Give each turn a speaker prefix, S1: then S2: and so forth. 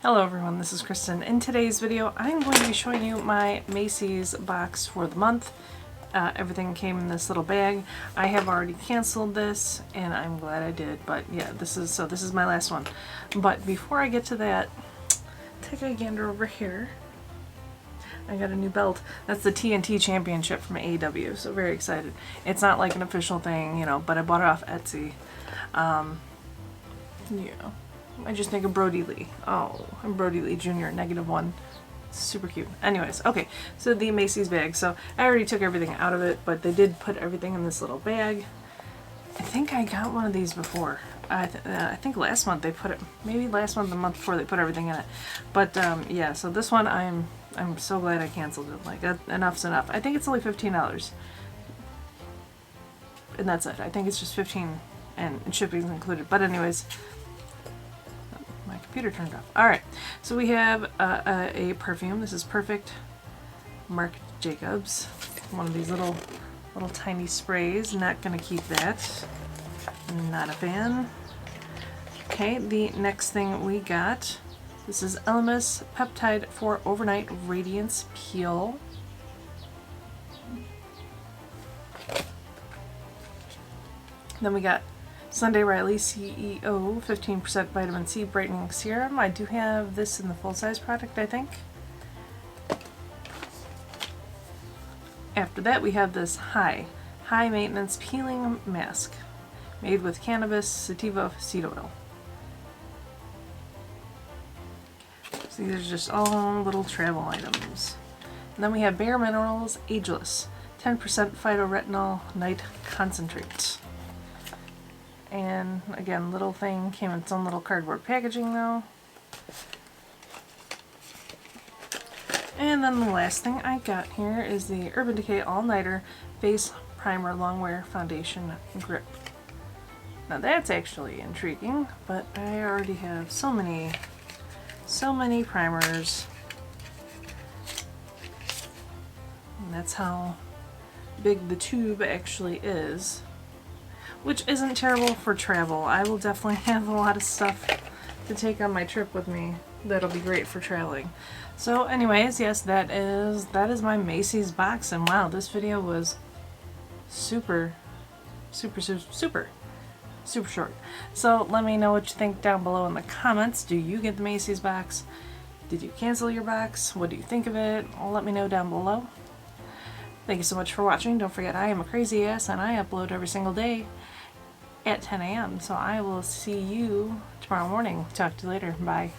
S1: Hello everyone, this is Kristen. In today's video, I'm going to be showing you my Macy's box for the month. Everything came in this little bag. I have already canceled this, and I'm glad I did. But yeah, this is my last one. But before I get to that, take a gander over here. I got a new belt. That's the TNT Championship from AEW, so very excited. It's not like an official thing, you know, but I bought it off Etsy. Yeah. I just think of Brody Lee. Oh, I'm Brody Lee Jr., -1. Super cute. Anyways, okay, so the Macy's bag. So I already took everything out of it, but they did put everything in this little bag. I think I got one of these before. I think last month they put it, maybe last month, the month before they put everything in it. But yeah, so this one I'm so glad I canceled it. Like, enough's enough. I think it's only $15. And that's it. I think it's just $15 and shipping's included. But anyways, my computer turned off. Alright, so we have a perfume. This is Perfect Marc Jacobs. One of these little tiny sprays. Not gonna keep that. Not a fan. Okay, the next thing we got, this is Elemis Peptide for Overnight Radiance Peel. Then we got Sunday Riley CEO 15% Vitamin C Brightening Serum. I do have this in the full-size product, I think. After that, we have this High Maintenance Peeling Mask made with cannabis sativa seed oil. So these are just all little travel items. And then we have Bare Minerals Ageless 10% Phytoretinol Night Concentrate. And again, little thing, came in its own little cardboard packaging though. And then the last thing I got here is the Urban Decay All Nighter Face Primer Longwear Foundation Grip. Now that's actually intriguing, but I already have so many primers. And that's how big the tube actually is. Which isn't terrible for travel. I will definitely have a lot of stuff to take on my trip with me that'll be great for traveling. So anyways, yes, that is my Macy's box, and wow, this video was super short. So let me know what you think down below in the comments. Do you get the Macy's box? Did you cancel your box? What do you think of it? Let me know down below. Thank you so much for watching. Don't forget, I am a crazy ass and I upload every single day at 10 a.m. So I will see you tomorrow morning. Talk to you later. Bye.